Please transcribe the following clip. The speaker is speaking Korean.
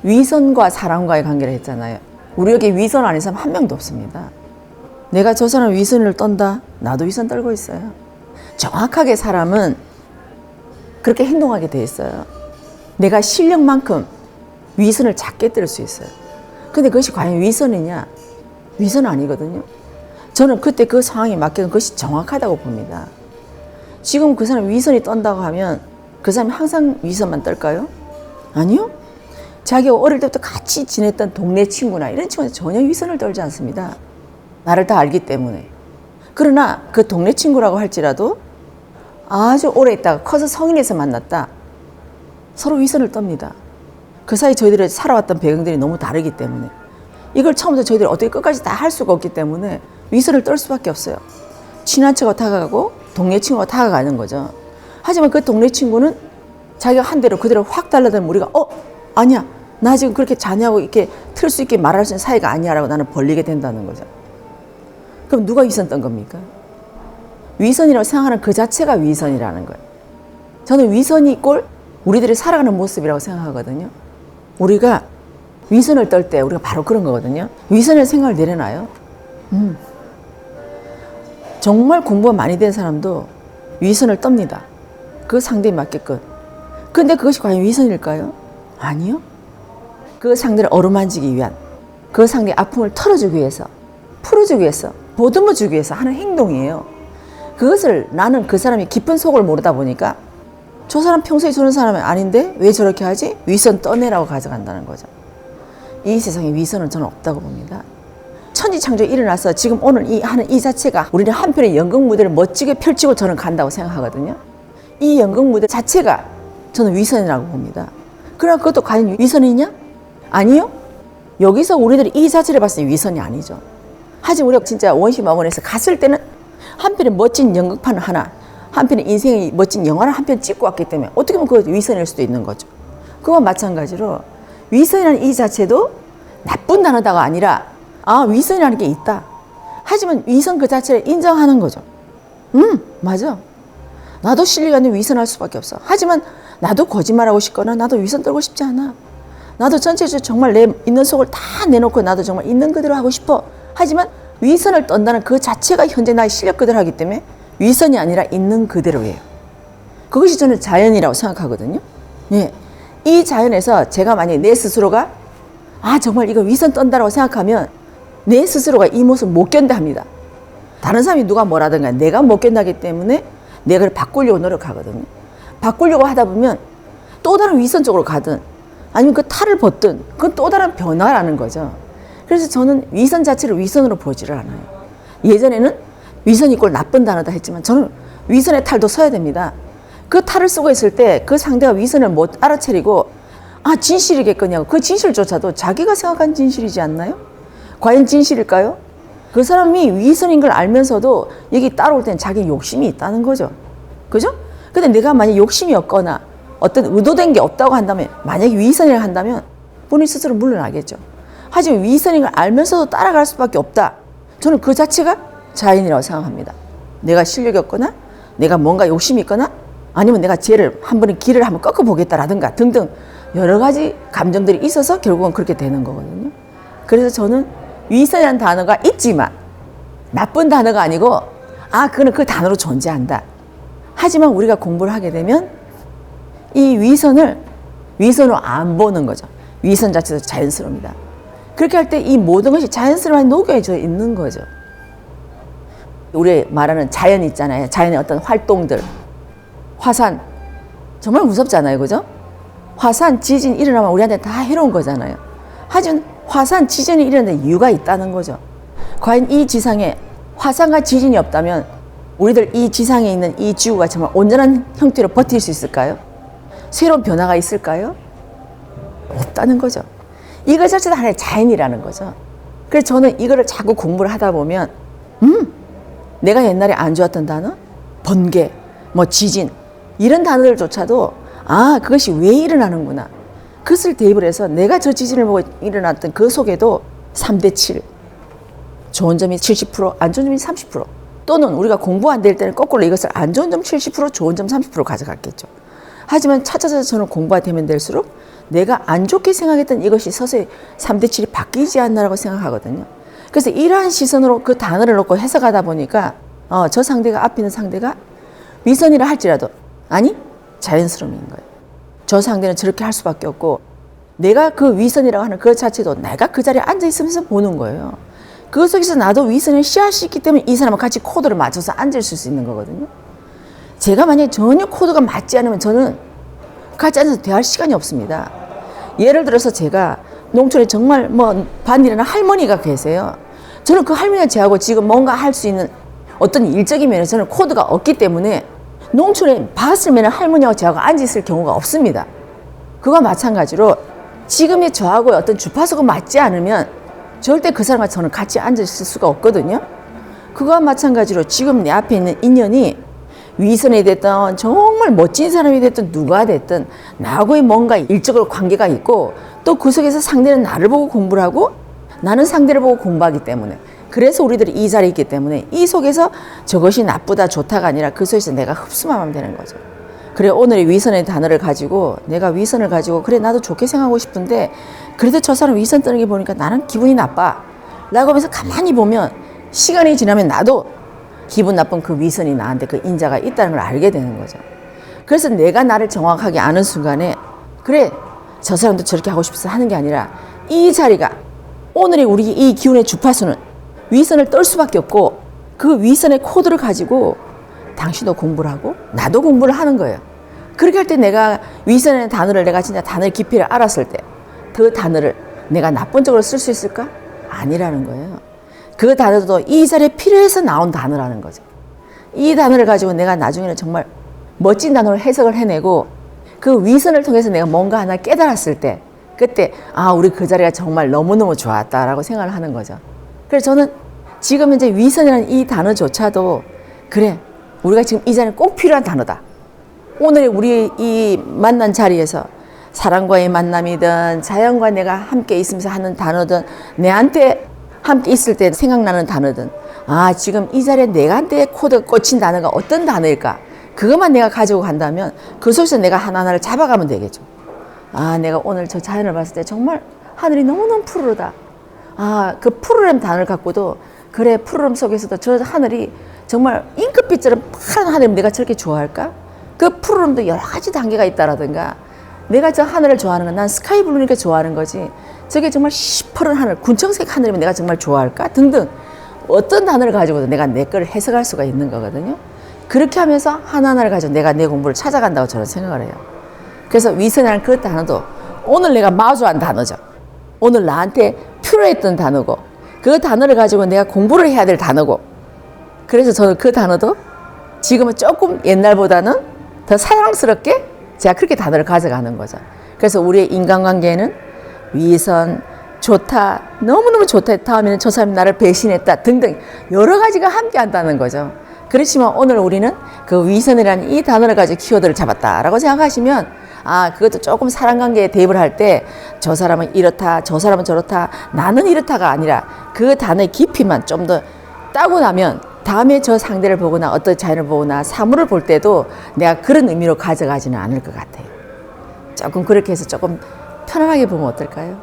위선과 사람과의 관계를 했잖아요. 우리 여기 위선 아닌 사람 한 명도 없습니다. 내가 저 사람 위선을 떤다? 나도 위선 떨고 있어요. 정확하게 사람은 그렇게 행동하게 돼 있어요. 내가 실력만큼 위선을 작게 뜰 수 있어요. 근데 그것이 과연 위선이냐? 위선 아니거든요. 저는 그때 그 상황에 맞게 그것이 정확하다고 봅니다. 지금 그 사람 위선이 떤다고 하면 그 사람이 항상 위선만 떨까요? 아니요. 자기가 어릴 때부터 같이 지냈던 동네 친구나 이런 친구는 전혀 위선을 떨지 않습니다. 나를 다 알기 때문에. 그러나 그 동네 친구라고 할지라도 아주 오래 있다가 커서 성인에서 만났다. 서로 위선을 떱니다. 그 사이 저희들이 살아왔던 배경들이 너무 다르기 때문에. 이걸 처음부터 저희들이 어떻게 끝까지 다 할 수가 없기 때문에 위선을 떨 수밖에 없어요. 친한 척하고 다가가고 동네 친구가 다가가는 거죠. 하지만 그 동네 친구는 자기가 한 대로 그대로 확 달라들면 우리가 아니야. 나 지금 그렇게 자냐고 이렇게 틀 수 있게 말할 수 있는 사이가 아니야라고 나는 벌리게 된다는 거죠. 그럼 누가 위선 떤 겁니까? 위선이라고 생각하는 그 자체가 위선이라는 거예요. 저는 위선이 꼴 우리들이 살아가는 모습이라고 생각하거든요. 우리가 위선을 떨 때 우리가 바로 그런 거거든요. 위선의 생각을 내려놔요. 정말 공부가 많이 된 사람도 위선을 떱니다. 그 상대에 맞게끔. 근데 그것이 과연 위선일까요? 아니요. 그 상대를 어루만지기 위한, 그 상대의 아픔을 털어주기 위해서, 풀어주기 위해서, 보듬어주기 위해서 하는 행동이에요. 그것을 나는 그 사람이 깊은 속을 모르다 보니까 저 사람 평소에 저런 사람은 아닌데 왜 저렇게 하지? 위선 떠내라고 가져간다는 거죠. 이 세상에 위선은 저는 없다고 봅니다. 천지창조에 일어나서 지금 오늘 하는 이 자체가 우리는 한편의 연극 무대를 멋지게 펼치고 저는 간다고 생각하거든요. 이 연극 무대 자체가 저는 위선이라고 봅니다. 그러나 그것도 과연 위선이냐? 아니요. 여기서 우리들이 이 자체를 봤을 때 위선이 아니죠. 하지만 우리가 진짜 원시마원에서 갔을 때는 한편의 멋진 연극판 하나, 한편의 인생의 멋진 영화를 한 편 찍고 왔기 때문에 어떻게 보면 그것도 위선일 수도 있는 거죠. 그와 마찬가지로 위선이라는 이 자체도 나쁜 단어다가 아니라 위선이라는 게 있다. 하지만 위선 그 자체를 인정하는 거죠. 맞아. 나도 실리가 아닌 위선할 수밖에 없어. 하지만 나도 거짓말하고 싶거나 나도 위선 떨고 싶지 않아. 나도 전체적으로 정말 내 있는 속을 다 내놓고 나도 정말 있는 그대로 하고 싶어. 하지만 위선을 떤다는 그 자체가 현재 나의 실력 그대로 하기 때문에 위선이 아니라 있는 그대로예요. 그것이 저는 자연이라고 생각하거든요. 예. 이 자연에서 제가 만약에 내 스스로가 정말 이거 위선 떤다라고 생각하면 내 스스로가 이 모습을 못 견뎌합니다. 다른 사람이 누가 뭐라든가 내가 못 견뎌하기 때문에 내가 바꾸려고 노력하거든요. 바꾸려고 하다 보면 또 다른 위선 쪽으로 가든 아니면 그 탈을 벗든 그건 또 다른 변화라는 거죠. 그래서 저는 위선 자체를 위선으로 보지를 않아요. 예전에는 위선이 꼴 나쁜 단어다 했지만 저는 위선의 탈도 써야 됩니다. 그 탈을 쓰고 있을 때 그 상대가 위선을 못 알아차리고 진실이겠거냐고 그 진실조차도 자기가 생각한 진실이지 않나요? 과연 진실일까요? 그 사람이 위선인 걸 알면서도 여기 따라올 때는 자기 욕심이 있다는 거죠. 그죠? 근데 내가 만약 욕심이 없거나 어떤 의도된 게 없다고 한다면 만약에 위선이라고 한다면 본인 스스로 물러나겠죠. 하지만 위선인 걸 알면서도 따라갈 수밖에 없다. 저는 그 자체가 자연이라고 생각합니다. 내가 실력이 없거나 내가 뭔가 욕심이 있거나 아니면 내가 쟤를 한 번에 길을 한번 꺾어보겠다라든가 등등 여러 가지 감정들이 있어서 결국은 그렇게 되는 거거든요. 그래서 저는 위선이라는 단어가 있지만 나쁜 단어가 아니고 그거는 그 단어로 존재한다. 하지만 우리가 공부를 하게 되면 이 위선을 위선으로 안 보는 거죠. 위선 자체도 자연스러웁니다. 그렇게 할 때 이 모든 것이 자연스러움에 녹여져 있는 거죠. 우리 말하는 자연 있잖아요. 자연의 어떤 활동들. 화산. 정말 무섭잖아요. 그죠? 화산, 지진 일어나면 우리한테 다 해로운 거잖아요. 하지만 화산, 지진이 일어나는 이유가 있다는 거죠. 과연 이 지상에 화산과 지진이 없다면 우리들 이 지상에 있는 이 지구가 정말 온전한 형태로 버틸 수 있을까요? 새로운 변화가 있을까요? 없다는 거죠. 이거 자체도 하나의 자연이라는 거죠. 그래서 저는 이거를 자꾸 공부를 하다 보면 내가 옛날에 안 좋았던 단어? 번개, 지진 이런 단어들조차도 그것이 왜 일어나는구나. 그것을 대입을 해서 내가 저 지진을 보고 일어났던 그 속에도 3대7 좋은 점이 70%, 안 좋은 점이 30% 또는 우리가 공부 안 될 때는 거꾸로 이것을 안 좋은 점 70%, 좋은 점 30% 가져갔겠죠. 하지만 찾아서 저는 공부가 되면 될수록 내가 안 좋게 생각했던 이것이 서서히 3대 7이 바뀌지 않나라고 생각하거든요. 그래서 이러한 시선으로 그 단어를 놓고 해석하다 보니까 저 상대가 앞에 있는 상대가 위선이라 할지라도 아니 자연스러움인 거예요. 저 상대는 저렇게 할 수밖에 없고 내가 그 위선이라고 하는 그 자체도 내가 그 자리에 앉아 있으면서 보는 거예요. 그 속에서 나도 위선을 씨앗이 있기 때문에 이 사람과 같이 코드를 맞춰서 앉을 수 있는 거거든요. 제가 만약에 전혀 코드가 맞지 않으면 저는 같이 앉아서 대할 시간이 없습니다. 예를 들어서 제가 농촌에 정말 반일하는 할머니가 계세요. 저는 그 할머니가 저하고 지금 뭔가 할 수 있는 어떤 일적인 면에서 저는 코드가 없기 때문에 농촌에 봤으면 할머니하고 저하고 앉아있을 경우가 없습니다. 그와 마찬가지로 지금의 저하고 어떤 주파수가 맞지 않으면 절대 그 사람과 저는 같이 앉아있을 수가 없거든요. 그와 마찬가지로 지금 내 앞에 있는 인연이 위선이 됐든 정말 멋진 사람이 됐든 누가 됐든 나하고의 뭔가 일적으로 관계가 있고 또 그 속에서 상대는 나를 보고 공부를 하고 나는 상대를 보고 공부하기 때문에 그래서 우리들이 이 자리에 있기 때문에 이 속에서 저것이 나쁘다 좋다가 아니라 그 속에서 내가 흡수하면 되는 거죠. 그래 오늘의 위선의 단어를 가지고 내가 위선을 가지고 그래 나도 좋게 생각하고 싶은데 그래도 저 사람 위선 뜨는 게 보니까 나는 기분이 나빠 라고 하면서 가만히 보면 시간이 지나면 나도 기분 나쁜 그 위선이 나한테 그 인자가 있다는 걸 알게 되는 거죠. 그래서 내가 나를 정확하게 아는 순간에 그래 저 사람도 저렇게 하고 싶어서 하는 게 아니라 이 자리가 오늘의 우리 이 기운의 주파수는 위선을 떨 수밖에 없고 그 위선의 코드를 가지고 당신도 공부를 하고 나도 공부를 하는 거예요. 그렇게 할 때 내가 위선의 단어를 내가 진짜 단어의 깊이를 알았을 때 그 단어를 내가 나쁜 쪽으로 쓸 수 있을까? 아니라는 거예요. 그 단어도 이 자리에 필요해서 나온 단어라는 거죠. 이 단어를 가지고 내가 나중에는 정말 멋진 단어를 해석을 해내고 그 위선을 통해서 내가 뭔가 하나 깨달았을 때 그때 우리 그 자리가 정말 너무너무 좋았다라고 생각을 하는 거죠. 그래서 저는 지금 현재 위선이라는 이 단어조차도 그래 우리가 지금 이 자리는 꼭 필요한 단어다. 오늘 우리 이 만난 자리에서 사람과의 만남이든 자연과 내가 함께 있으면서 하는 단어든 내한테 함께 있을 때 생각나는 단어든 지금 이 자리에 내한테 코드가 꽂힌 단어가 어떤 단어일까 그것만 내가 가지고 간다면 그 속에서 내가 하나하나를 잡아가면 되겠죠. 내가 오늘 저 자연을 봤을 때 정말 하늘이 너무너무 푸르르다. 그 푸르름 단어를 갖고도 그래 푸르름 속에서도 저 하늘이 정말 잉크빛처럼 파란 하늘이면 내가 저렇게 좋아할까? 그 푸르름도 여러 가지 단계가 있다라든가 내가 저 하늘을 좋아하는 건 난 스카이 블루니까 좋아하는 거지 저게 정말 시퍼런 하늘 군청색 하늘이면 내가 정말 좋아할까? 등등 어떤 단어를 가지고도 내가 내 거를 해석할 수가 있는 거거든요. 그렇게 하면서 하나하나를 가지고 내가 내 공부를 찾아간다고 저는 생각을 해요. 그래서 위선이라는 그 단어도 오늘 내가 마주한 단어죠. 오늘 나한테 필요했던 단어고 그 단어를 가지고 내가 공부를 해야 될 단어고 그래서 저는 그 단어도 지금은 조금 옛날보다는 더 사랑스럽게 제가 그렇게 단어를 가져가는 거죠. 그래서 우리의 인간관계에는 위선, 좋다, 너무너무 좋다, 다음에는 저 사람이 나를 배신했다 등등 여러 가지가 함께 한다는 거죠. 그렇지만 오늘 우리는 그 위선이라는 이 단어를 가지고 키워드를 잡았다라고 생각하시면 그것도 조금 사람관계에 대입을 할 때 저 사람은 이렇다, 저 사람은 저렇다, 나는 이렇다가 아니라 그 단어의 깊이만 좀 더 따고 나면 다음에 저 상대를 보거나 어떤 자연을 보거나 사물을 볼 때도 내가 그런 의미로 가져가지는 않을 것 같아요. 조금 그렇게 해서 조금 편안하게 보면 어떨까요?